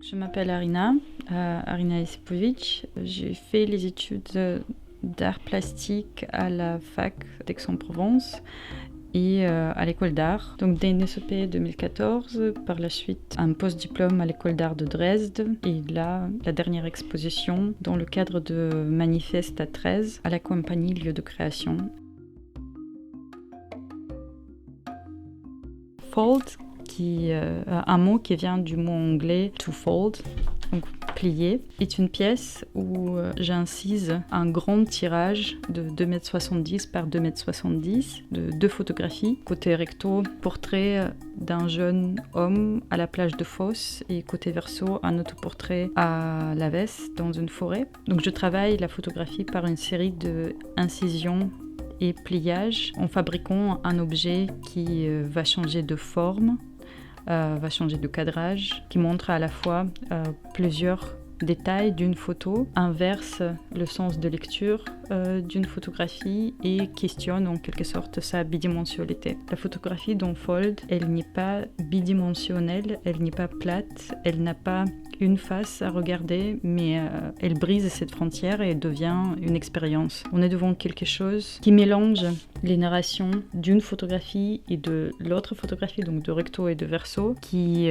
Je m'appelle Arina Jesipovic. J'ai fait les études d'art plastique à la fac d'Aix-en-Provence et à l'école d'art. Donc DNSEP 2014, par la suite un post-diplôme à l'école d'art de Dresde et là la dernière exposition dans le cadre de Manifeste à 13 à la compagnie Lieu de création. Fold, un mot qui vient du mot anglais to fold, donc plier, est une pièce où j'incise un grand tirage de 2,70 m par 2,70 m de 2 photographies. Côté recto, portrait d'un jeune homme à la plage de Fos et côté verso, un autoportrait à la Vesse dans une forêt. Donc je travaille la photographie par une série d'incisions et pliage en fabriquant un objet qui va changer de forme, va changer de cadrage, qui montre à la fois plusieurs détails d'une photo, inverse le sens de lecture d'une photographie et questionne en quelque sorte sa bidimensionnalité. La photographie dans Fold, elle n'est pas bidimensionnelle, elle n'est pas plate, elle n'a pas une face à regarder, mais elle brise cette frontière et devient une expérience. On est devant quelque chose qui mélange les narrations d'une photographie et de l'autre photographie, donc de recto et de verso, qui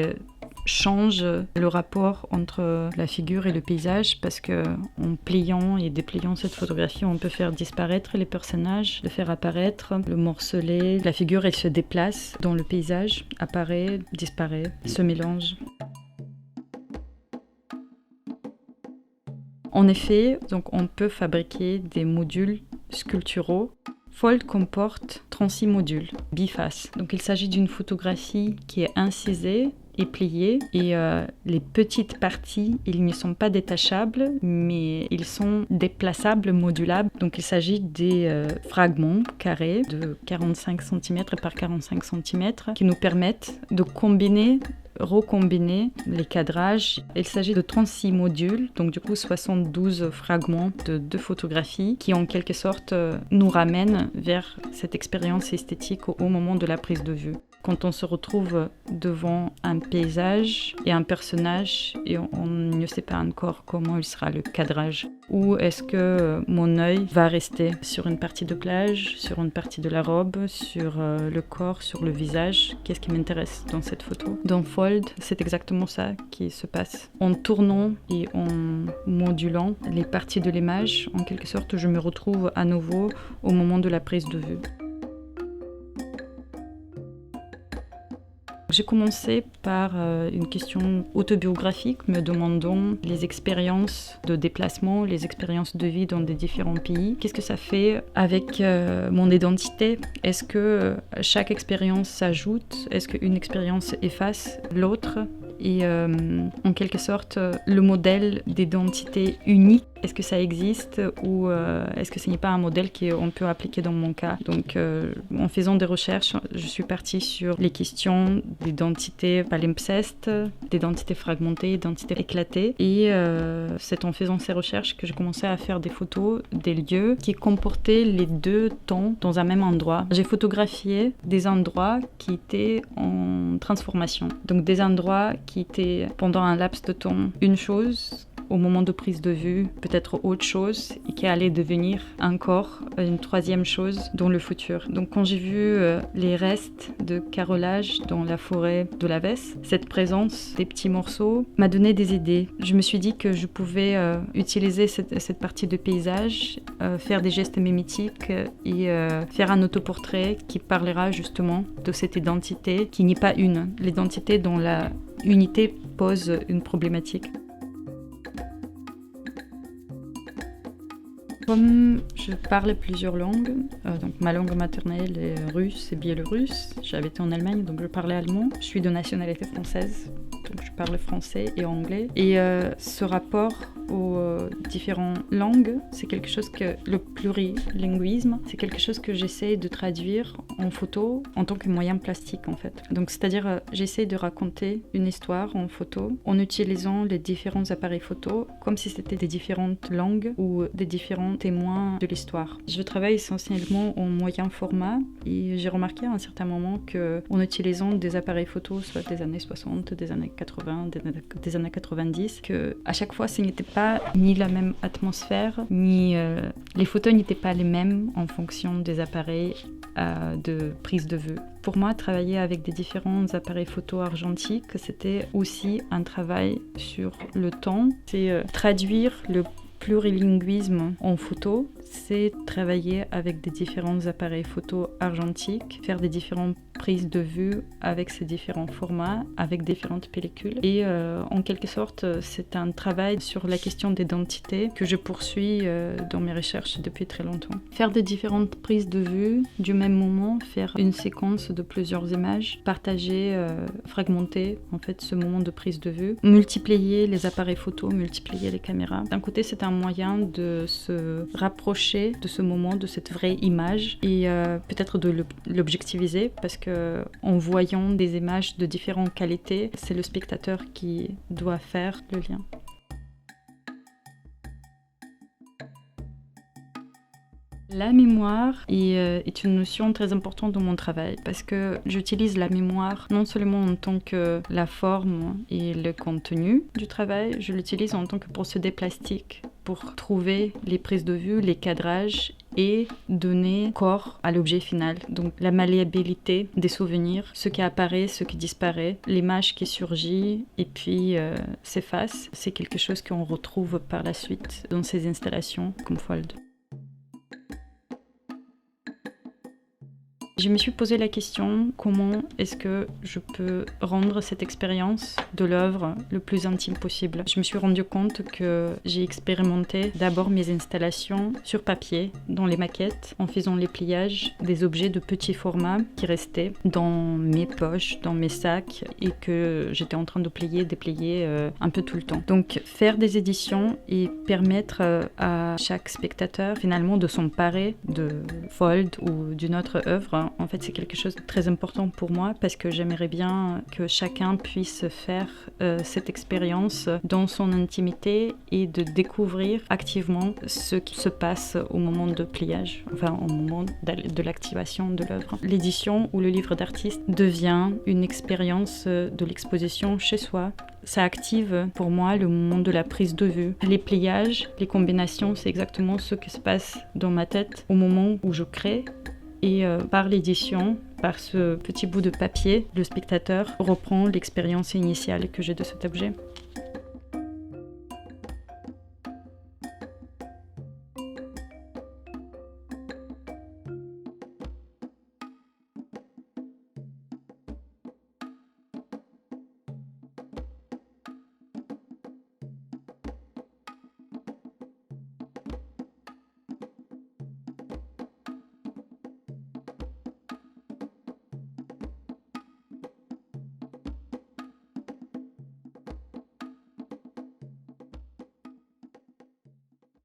change le rapport entre la figure et le paysage, parce que en pliant et dépliant cette photographie, on peut faire disparaître les personnages, le faire apparaître, le morceler. La figure, elle se déplace dans le paysage, apparaît, disparaît, se mélange. En effet, donc on peut fabriquer des modules sculpturaux. Fold comporte 36 modules, bifaces. Donc il s'agit d'une photographie qui est incisée et pliée, et les petites parties, ils ne sont pas détachables, mais ils sont déplaçables, modulables. Donc il s'agit des fragments carrés de 45 cm par 45 cm qui nous permettent de recombiner les cadrages. Il s'agit de 36 modules, donc du coup 72 fragments de 2 photographies qui en quelque sorte nous ramènent vers cette expérience esthétique au moment de la prise de vue. Quand on se retrouve devant un paysage et un personnage et on ne sait pas encore comment il sera le cadrage. Ou est-ce que mon œil va rester sur une partie de plage, sur une partie de la robe, sur le corps, sur le visage? Qu'est-ce qui m'intéresse dans cette photo? Dans Fold, c'est exactement ça qui se passe. En tournant et en modulant les parties de l'image, en quelque sorte, je me retrouve à nouveau au moment de la prise de vue. J'ai commencé par une question autobiographique, me demandant les expériences de déplacement, les expériences de vie dans des différents pays. Qu'est-ce que ça fait avec mon identité? Est-ce que chaque expérience s'ajoute? Est-ce qu'une expérience efface l'autre? Et en quelque sorte, le modèle d'identité unique, est-ce que ça existe ou est-ce que ce n'est pas un modèle qu'on peut appliquer dans mon cas? Donc en faisant des recherches, je suis partie sur les questions d'identité palimpseste, d'identité fragmentée, d'identité éclatée. Et c'est en faisant ces recherches que j'ai commencé à faire des photos des lieux qui comportaient les 2 temps dans un même endroit. J'ai photographié des endroits qui étaient en transformation. Donc des endroits qui étaient pendant un laps de temps une chose, au moment de prise de vue, peut-être autre chose, et qui allait devenir encore une troisième chose dans le futur. Donc quand j'ai vu les restes de carrelage dans la forêt de la Vesse, cette présence des petits morceaux m'a donné des idées. Je me suis dit que je pouvais utiliser cette partie de paysage, faire des gestes mimétiques et faire un autoportrait qui parlera justement de cette identité qui n'est pas une. L'identité dont la unité pose une problématique. Comme je parle plusieurs langues, donc ma langue maternelle est russe et biélorusse, j'habitais en Allemagne donc je parlais allemand, je suis de nationalité française, donc je parle français et anglais. Et ce rapport aux différentes langues, c'est quelque chose que le plurilinguisme, c'est quelque chose que j'essaie de traduire en photo en tant que moyen plastique en fait. Donc c'est-à-dire j'essaie de raconter une histoire en photo en utilisant les différents appareils photo comme si c'était des différentes langues ou des différents témoins de l'histoire. Je travaille essentiellement en moyen format et j'ai remarqué à un certain moment qu'en utilisant des appareils photo, soit des années 60, des années 80, des années 90, que à chaque fois ce n'était pas ni la même atmosphère, ni les photos n'étaient pas les mêmes en fonction des appareils de prise de vue. Pour moi, travailler avec des différents appareils photo argentiques, c'était aussi un travail sur le temps. C'est traduire le plurilinguisme en photo, c'est travailler avec des différents appareils photo argentiques, faire des différentes prises de vue avec ces différents formats, avec différentes pellicules. Et en quelque sorte, c'est un travail sur la question d'identité que je poursuis dans mes recherches depuis très longtemps. Faire des différentes prises de vue du même moment, faire une séquence de plusieurs images, partager, fragmenter en fait ce moment de prise de vue, multiplier les appareils photo, multiplier les caméras. D'un côté, c'est un moyen de se rapprocher de ce moment, de cette vraie image et peut-être de l'objectiviser parce que en voyant des images de différentes qualités, c'est le spectateur qui doit faire le lien. La mémoire est une notion très importante dans mon travail parce que j'utilise la mémoire non seulement en tant que la forme et le contenu du travail, je l'utilise en tant que procédé plastique pour trouver les prises de vue, les cadrages et donner corps à l'objet final. Donc la malléabilité des souvenirs, ce qui apparaît, ce qui disparaît, l'image qui surgit et puis s'efface, c'est quelque chose qu'on retrouve par la suite dans ces installations comme Fold. Je me suis posé la question, comment est-ce que je peux rendre cette expérience de l'œuvre le plus intime possible. Je me suis rendu compte que j'ai expérimenté d'abord mes installations sur papier, dans les maquettes, en faisant les pliages des objets de petit format qui restaient dans mes poches, dans mes sacs et que j'étais en train de plier, déplier un peu tout le temps. Donc faire des éditions et permettre à chaque spectateur finalement de s'emparer de Fold ou d'une autre œuvre. En fait, c'est quelque chose de très important pour moi parce que j'aimerais bien que chacun puisse faire cette expérience dans son intimité et de découvrir activement ce qui se passe au moment de pliage, enfin au moment de l'activation de l'œuvre. L'édition ou le livre d'artiste devient une expérience de l'exposition chez soi. Ça active pour moi le moment de la prise de vue. Les pliages, les combinaisons, c'est exactement ce qui se passe dans ma tête au moment où je crée. Et par l'édition, par ce petit bout de papier, le spectateur reprend l'expérience initiale que j'ai de cet objet.